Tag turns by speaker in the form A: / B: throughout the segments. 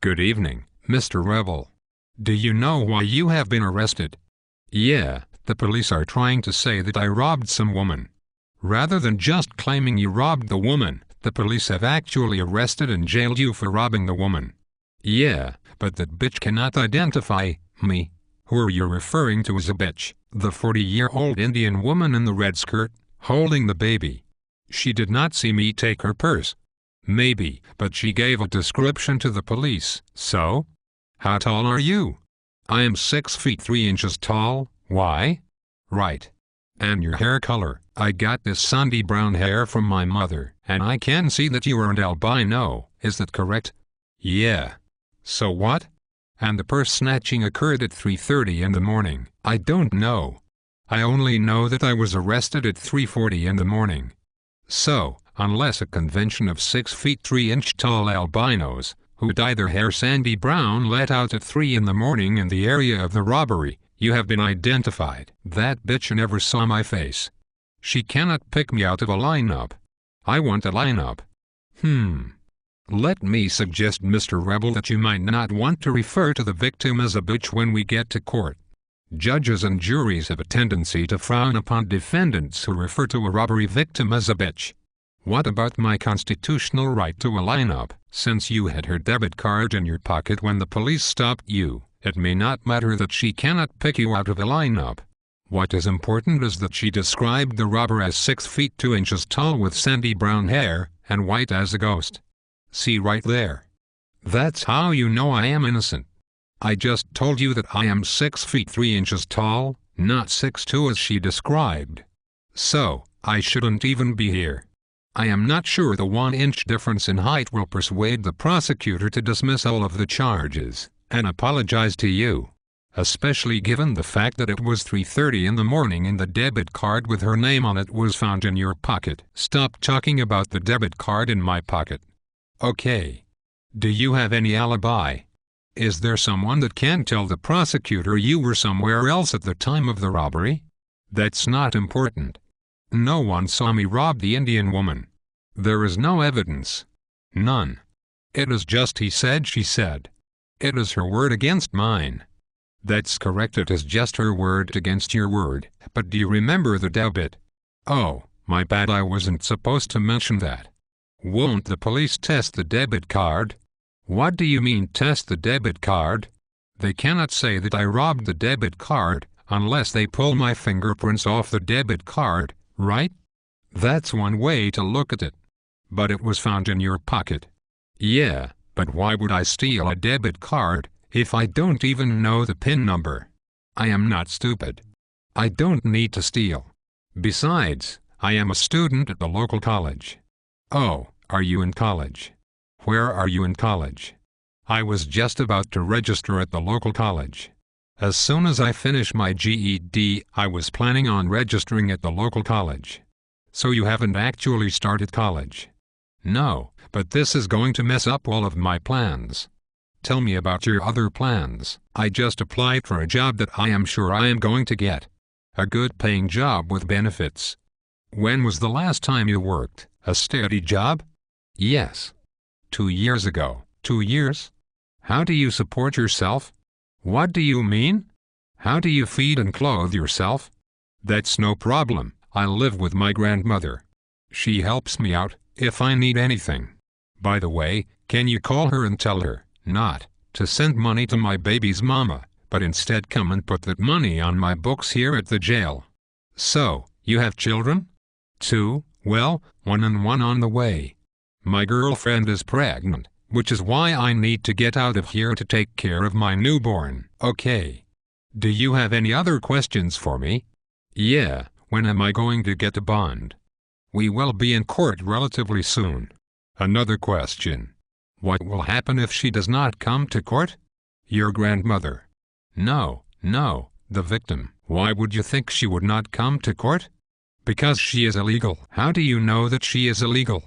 A: Good evening, Mr. Rebel. Do you know why you have been arrested? Yeah, the police are trying to say that I robbed some woman. Rather than just claiming you robbed the woman, the police have actually arrested and jailed you for robbing the woman. Yeah, but that bitch cannot identify me. Who are you referring to as a bitch? The 40-year-old Indian woman in the red skirt, holding the baby. She did not see me take her purse. Maybe, but she gave a description to the police. So? How tall are you? I am 6 feet 3 inches tall. Why? Right. And your hair color? I got this sandy brown hair from my mother, and I can see that you are an albino. Is that correct? Yeah. So what? And the purse snatching occurred at 3:30 in the morning. I don't know. I only know that I was arrested at 3:40 in the morning. So, unless a convention of 6 feet 3 inch tall albinos, who dye their hair sandy brown, let out at 3 in the morning in the area of the robbery, you have been identified. That bitch never saw my face. She cannot pick me out of a lineup. I want a lineup. Let me suggest, Mr. Rebel, that you might not want to refer to the victim as a bitch when we get to court. Judges and juries have a tendency to frown upon defendants who refer to a robbery victim as a bitch. What about my constitutional right to a lineup? Since you had her debit card in your pocket when the police stopped you, it may not matter that she cannot pick you out of a lineup. What is important is that she described the robber as 6 feet 2 inches tall with sandy brown hair and white as a ghost. See right there. That's how you know I am innocent. I just told you that I am 6 feet 3 inches tall, not 6'2" as she described. So, I shouldn't even be here. I am not sure the 1-inch difference in height will persuade the prosecutor to dismiss all of the charges and apologize to you, especially given the fact that it was 3:30 in the morning and the debit card with her name on it was found in your pocket. Stop talking about the debit card in my pocket. Okay. Do you have any alibi? Is there someone that can tell the prosecutor you were somewhere else at the time of the robbery? That's not important. No one saw me rob the Indian woman. There is no evidence. None. It is just he said, she said. It is her word against mine. That's correct, it is just her word against your word. But do you remember the debit? Oh, my bad, I wasn't supposed to mention that. Won't the police test the debit card? What do you mean test the debit card? They cannot say that I robbed the debit card unless they pull my fingerprints off the debit card, right? That's one way to look at it. But it was found in your pocket. Yeah, but why would I steal a debit card if I don't even know the PIN number? I am not stupid. I don't need to steal. Besides, I am a student at the local college. Oh, are you in college? Where are you in college? I was just about to register at the local college. As soon as I finish my GED, I was planning on registering at the local college. So you haven't actually started college? No, but this is going to mess up all of my plans. Tell me about your other plans. I just applied for a job that I am sure I am going to get. A good paying job with benefits. When was the last time you worked? A steady job? Yes. 2 years ago. 2 years? How do you support yourself? What do you mean? How do you feed and clothe yourself? That's no problem. I live with my grandmother. She helps me out if I need anything. By the way, can you call her and tell her not to send money to my baby's mama, but instead come and put that money on my books here at the jail? So, you have children? 2, well, 1 and 1 on the way. My girlfriend is pregnant, which is why I need to get out of here to take care of my newborn. Okay. Do you have any other questions for me? Yeah, when am I going to get a bond? We will be in court relatively soon. Another question. What will happen if she does not come to court? Your grandmother. No, the victim. Why would you think she would not come to court? Because she is illegal. How do you know that she is illegal?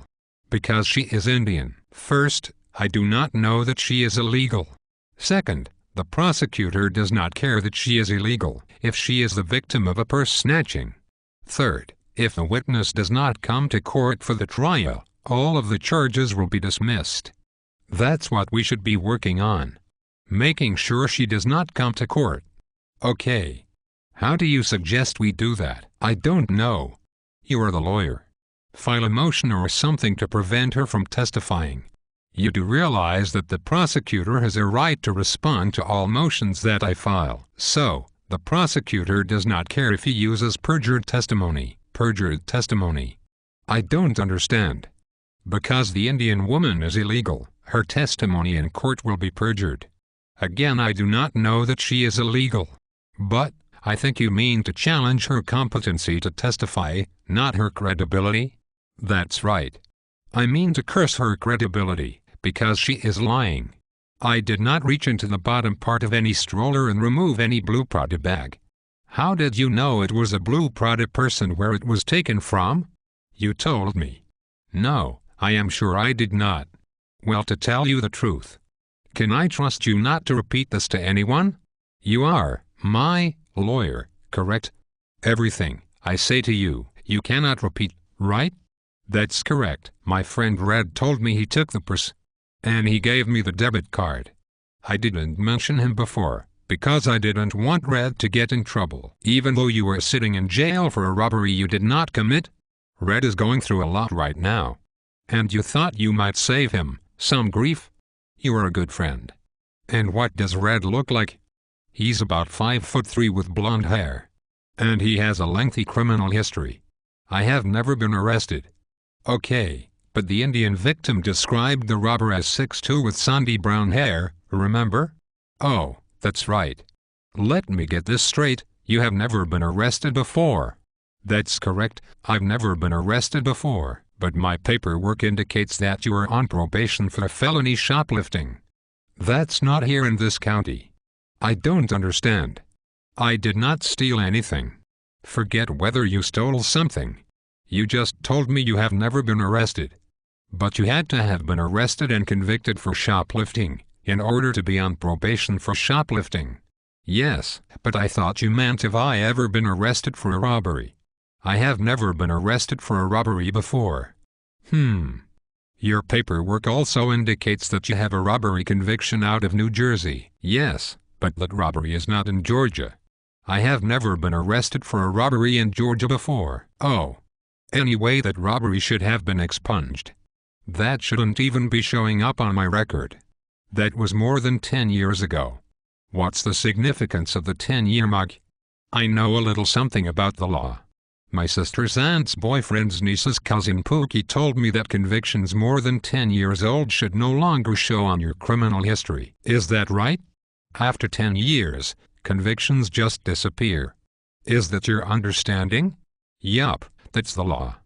A: Because she is Indian. First, I do not know that she is illegal. Second, the prosecutor does not care that she is illegal if she is the victim of a purse snatching. Third, if a witness does not come to court for the trial, all of the charges will be dismissed. That's what we should be working on. Making sure she does not come to court. Okay. How do you suggest we do that? I don't know. You are the lawyer. File a motion or something to prevent her from testifying. You do realize that the prosecutor has a right to respond to all motions that I file. So, the prosecutor does not care if he uses perjured testimony. Perjured testimony. I don't understand. Because the Indian woman is illegal, her testimony in court will be perjured. Again, I do not know that she is illegal. But, I think you mean to challenge her competency to testify, not her credibility? That's right. I mean to curse her credibility, because she is lying. I did not reach into the bottom part of any stroller and remove any blue Prada bag. How did you know it was a blue Prada person where it was taken from? You told me. No, I am sure I did not. Well, to tell you the truth. Can I trust you not to repeat this to anyone? You are my lawyer, correct? Everything I say to you, you cannot repeat, right? That's correct. My friend Red told me he took the purse. And he gave me the debit card. I didn't mention him before, because I didn't want Red to get in trouble. Even though you were sitting in jail for a robbery you did not commit. Red is going through a lot right now. And you thought you might save him some grief? You are a good friend. And what does Red look like? He's about 5'3" with blonde hair. And he has a lengthy criminal history. I have never been arrested. Okay, but the Indian victim described the robber as 6'2" with sandy brown hair, remember? Oh, that's right. Let me get this straight, you have never been arrested before. That's correct, I've never been arrested before, but my paperwork indicates that you are on probation for felony shoplifting. That's not here in this county. I don't understand. I did not steal anything. Forget whether you stole something. You just told me you have never been arrested. But you had to have been arrested and convicted for shoplifting, in order to be on probation for shoplifting. Yes, but I thought you meant have I ever been arrested for a robbery. I have never been arrested for a robbery before. Your paperwork also indicates that you have a robbery conviction out of New Jersey. Yes, but that robbery is not in Georgia. I have never been arrested for a robbery in Georgia before. Oh. Anyway, that robbery should have been expunged. That shouldn't even be showing up on my record. That was more than 10 years ago. What's the significance of the 10-year mark? I know a little something about the law. My sister's aunt's boyfriend's niece's cousin Pookie told me that convictions more than 10 years old should no longer show on your criminal history. Is that right? After 10 years, convictions just disappear. Is that your understanding? Yup, that's the law.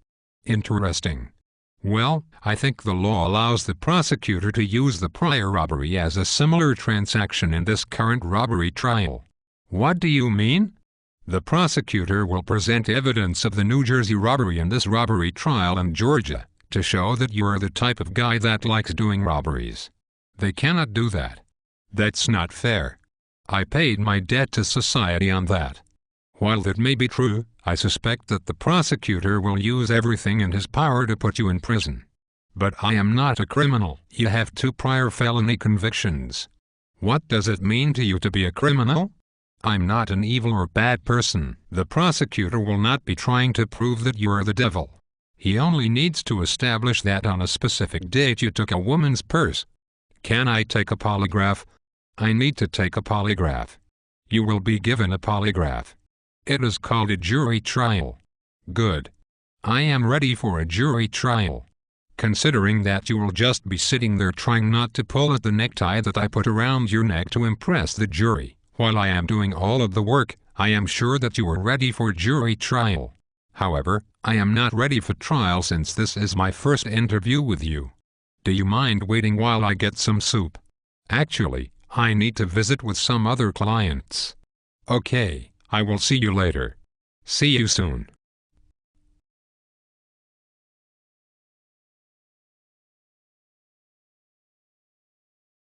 A: Interesting. Well, I think the law allows the prosecutor to use the prior robbery as a similar transaction in this current robbery trial. What do you mean? The prosecutor will present evidence of the New Jersey robbery in this robbery trial in Georgia, to show that you are the type of guy that likes doing robberies. They cannot do that. That's not fair. I paid my debt to society on that. While that may be true, I suspect that the prosecutor will use everything in his power to put you in prison. But I am not a criminal. You have 2 prior felony convictions. What does it mean to you to be a criminal? I'm not an evil or bad person. The prosecutor will not be trying to prove that you are the devil. He only needs to establish that on a specific date you took a woman's purse. Can I take a polygraph? I need to take a polygraph. You will be given a polygraph. It is called a jury trial. Good. I am ready for a jury trial. Considering that you will just be sitting there trying not to pull at the necktie that I put around your neck to impress the jury, while I am doing all of the work, I am sure that you are ready for jury trial. However, I am not ready for trial since this is my first interview with you. Do you mind waiting while I get some soup? Actually, I need to visit with some other clients. Okay, I will see you later. See you soon.